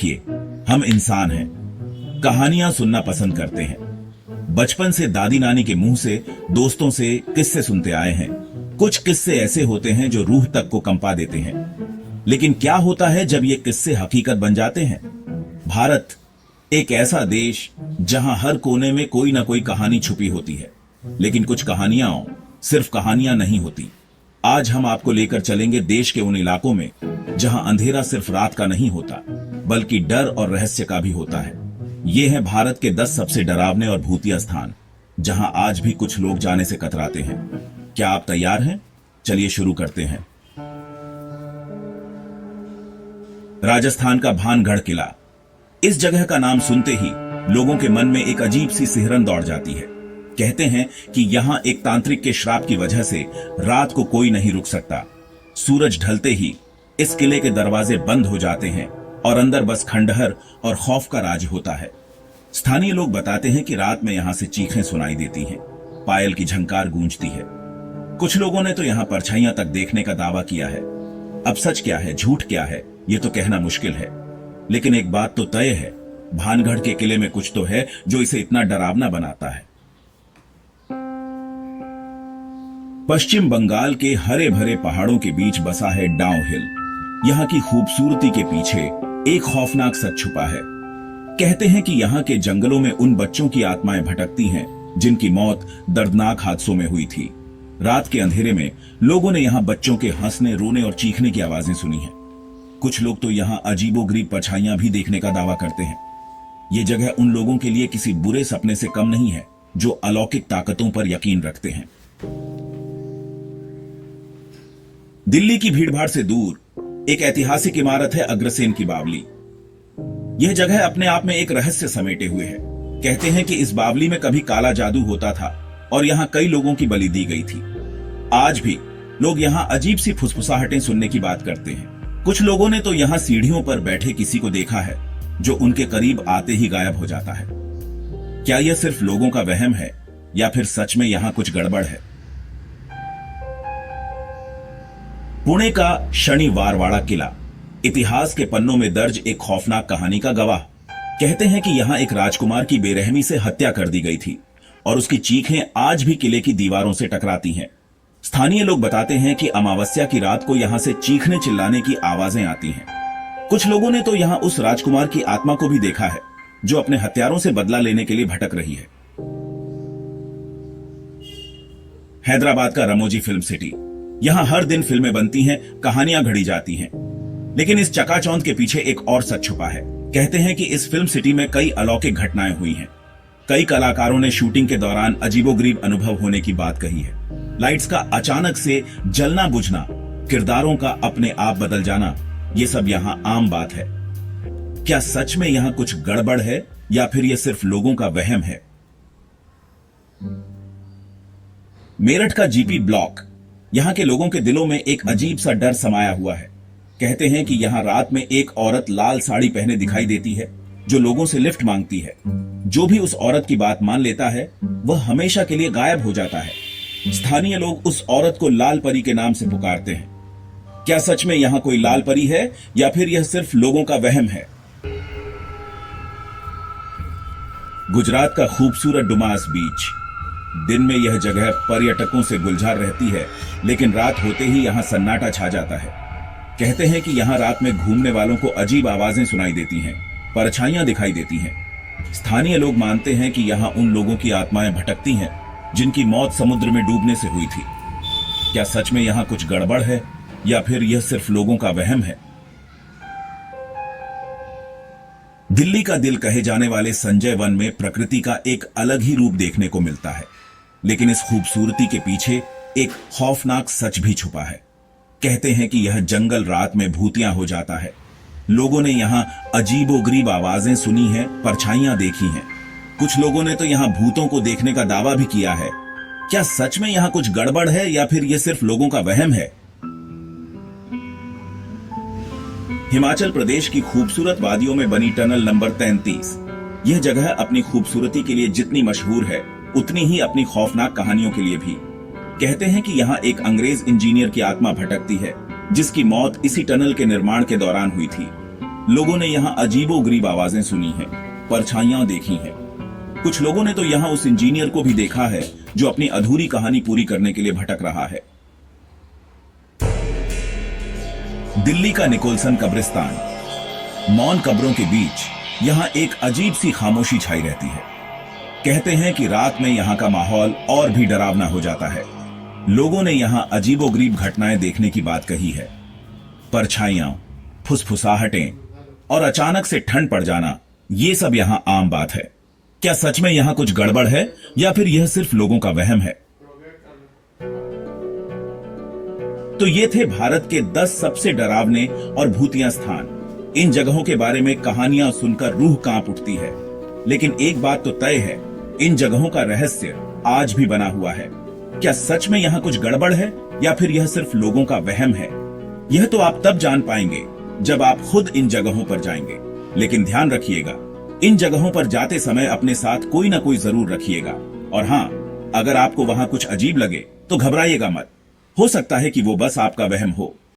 देखिए, हम इंसान हैं, कहानियां सुनना पसंद करते हैं। बचपन से दादी नानी के मुंह से, दोस्तों से किस्से सुनते आए हैं। कुछ किस्से ऐसे होते हैं जो रूह तक को कंपा देते हैं। लेकिन क्या होता है जब ये किस्से हकीकत बन जाते हैं? भारत एक ऐसा देश जहां हर कोने में कोई ना कोई कहानी छुपी होती है। लेकिन कुछ कहानियां सिर्फ कहानियां नहीं होती। आज हम आपको लेकर चलेंगे देश के उन इलाकों में जहां अंधेरा सिर्फ रात का नहीं होता, बल्कि डर और रहस्य का भी होता है। ये है भारत के 10 सबसे डरावने और भूतिया स्थान, जहां आज भी कुछ लोग जाने से कतराते हैं। क्या आप तैयार हैं? चलिए शुरू करते हैं। राजस्थान का भानगढ़ किला। इस जगह का नाम सुनते ही लोगों के मन में एक अजीब सी सिहरन दौड़ जाती है। कहते हैं कि यहां एक तांत्रिक के श्राप की वजह से रात को कोई नहीं रुक सकता। सूरज ढलते ही इस किले के दरवाजे बंद हो जाते हैं और अंदर बस खंडहर और खौफ का राज होता है। स्थानीय लोग बताते हैं कि रात में यहां से चीखें सुनाई देती हैं, पायल की झंकार गूंजती है। कुछ लोगों ने तो यहां परछाइयां तक देखने का दावा किया है। अब सच क्या है, झूठ क्या है, ये तो कहना मुश्किल है। लेकिन एक बात तो तय है, भानगढ़ के किले में कुछ तो है जो इसे इतना डरावना बनाता है। पश्चिम बंगाल के हरे भरे पहाड़ों के बीच बसा है डाउ हिल। यहाँ की खूबसूरती के पीछे एक खौफनाक सच छुपा है। कहते हैं कि यहाँ के जंगलों में उन बच्चों की आत्माएं भटकती हैं जिनकी मौत दर्दनाक हादसों में हुई थी। रात के अंधेरे में लोगों ने यहाँ बच्चों के हंसने, रोने और चीखने की आवाजें सुनी हैं। कुछ लोग तो यहाँ अजीबोगरीब परछाइयां भी देखने का दावा करते हैं। ये जगह उन लोगों के लिए किसी बुरे सपने से कम नहीं है जो अलौकिक ताकतों पर यकीन रखते हैं। दिल्ली की भीड़भाड़ से दूर एक ऐतिहासिक इमारत है अग्रसेन की बावली। यह जगह अपने आप में एक रहस्य समेटे हुए है। कहते हैं कि इस बावली में कभी काला जादू होता था और यहां कई लोगों की बलि दी गई थी। आज भी लोग यहां अजीब सी फुसफुसाहटें सुनने की बात करते हैं। कुछ लोगों ने तो यहां सीढ़ियों पर बैठे किसी को देखा है जो उनके करीब आते ही गायब हो जाता है। क्या यह सिर्फ लोगों का वहम है या फिर सच में यहां कुछ गड़बड़ है? पुणे का शनिवारवाड़ा किला इतिहास के पन्नों में दर्ज एक खौफनाक कहानी का गवाह। कहते हैं कि यहां एक राजकुमार की बेरहमी से हत्या कर दी गई थी और उसकी चीखें आज भी किले की दीवारों से टकराती हैं। स्थानीय लोग बताते हैं कि अमावस्या की रात को यहां से चीखने चिल्लाने की आवाजें आती हैं। कुछ लोगों ने तो यहां उस राजकुमार की आत्मा को भी देखा है जो अपने हत्यारों से बदला लेने के लिए भटक रही है। हैदराबाद का रमोजी फिल्म सिटी। यहां हर दिन फिल्में बनती हैं, कहानियां घड़ी जाती हैं। लेकिन इस चकाचौंध के पीछे एक और सच छुपा है। कहते हैं कि इस फिल्म सिटी में कई अलौकिक घटनाएं हुई हैं। कई कलाकारों ने शूटिंग के दौरान अजीबोगरीब अनुभव होने की बात कही है। लाइट्स का अचानक से जलना बुझना, किरदारों का अपने आप बदल जाना, ये सब यहां आम बात है। क्या सच में यहां कुछ गड़बड़ है या फिर यह सिर्फ लोगों का वहम है? मेरठ का जीपी ब्लॉक। यहां के लोगों के दिलों में एक अजीब सा डर समाया हुआ है। कहते हैं कि यहां रात में एक औरत लाल साड़ी पहने दिखाई देती है जो लोगों से लिफ्ट मांगती है। जो भी उस औरत की बात मान लेता है वह हमेशा के लिए गायब हो जाता है। स्थानीय लोग उस औरत को लाल परी के नाम से पुकारते हैं। क्या सच में यहां कोई लाल परी है या फिर यह सिर्फ लोगों का वहम है? गुजरात का खूबसूरत डुमास बीच। दिन में यह जगह पर्यटकों से गुलजार रहती है, लेकिन रात होते ही यहां सन्नाटा छा जाता है। कहते हैं कि यहां रात में घूमने वालों को अजीब आवाजें सुनाई देती हैं, परछाइयां दिखाई देती हैं। स्थानीय लोग मानते हैं कि यहां उन लोगों की आत्माएं भटकती हैं जिनकी मौत समुद्र में डूबने से हुई थी। क्या सच में यहां कुछ गड़बड़ है या फिर यह सिर्फ लोगों का वहम है? दिल्ली का दिल कहे जाने वाले संजय वन में प्रकृति का एक अलग ही रूप देखने को मिलता है। लेकिन इस खूबसूरती के पीछे एक खौफनाक सच भी छुपा है। कहते हैं कि यह जंगल रात में भूतिया हो जाता है। लोगों ने यहां अजीबोगरीब आवाजें सुनी हैं, परछाइयां देखी हैं। कुछ लोगों ने तो यहां भूतों को देखने का दावा भी किया है। क्या सच में यहां कुछ गड़बड़ है या फिर यह सिर्फ लोगों का वहम है? हिमाचल प्रदेश की खूबसूरत वादियों में बनी टनल नंबर 33। यह जगह अपनी खूबसूरती के लिए जितनी मशहूर है, उतनी ही अपनी खौफनाक कहानियों के लिए भी। कहते हैं कि यहाँ एक अंग्रेज इंजीनियर की आत्मा भटकती है जिसकी मौत इसी टनल के निर्माण के दौरान हुई थी। लोगों ने यहाँ अजीबोगरीब आवाजें सुनी हैं, परछाइयां देखी हैं। कुछ लोगों ने तो यहाँ उस इंजीनियर को भी देखा है जो अपनी अधूरी कहानी पूरी करने के लिए भटक रहा है। दिल्ली का निकोलसन कब्रिस्तान। मौन कब्रों के बीच यहाँ एक अजीब सी खामोशी छाई रहती है। कहते हैं कि रात में यहाँ का माहौल और भी डरावना हो जाता है। लोगों ने यहाँ अजीबोगरीब घटनाएं देखने की बात कही है। परछाइयां, फुसफुसाहटें और अचानक से ठंड पड़ जाना, ये सब यहाँ आम बात है। क्या सच में यहाँ कुछ गड़बड़ है या फिर यह सिर्फ लोगों का वहम है? तो ये थे भारत के 10 सबसे डरावने और भूतिया स्थान। इन जगहों के बारे में कहानियां सुनकर रूह कांप उठती है। लेकिन एक बात तो तय है, इन जगहों का रहस्य आज भी बना हुआ है। क्या सच में यहाँ कुछ गड़बड़ है या फिर यह सिर्फ लोगों का वहम है? यह तो आप तब जान पाएंगे जब आप खुद इन जगहों पर जाएंगे। लेकिन ध्यान रखिएगा, इन जगहों पर जाते समय अपने साथ कोई ना कोई जरूर रखिएगा। और हाँ, अगर आपको वहां कुछ अजीब लगे तो घबराइएगा मत। हो सकता है कि वो बस आपका वहम हो।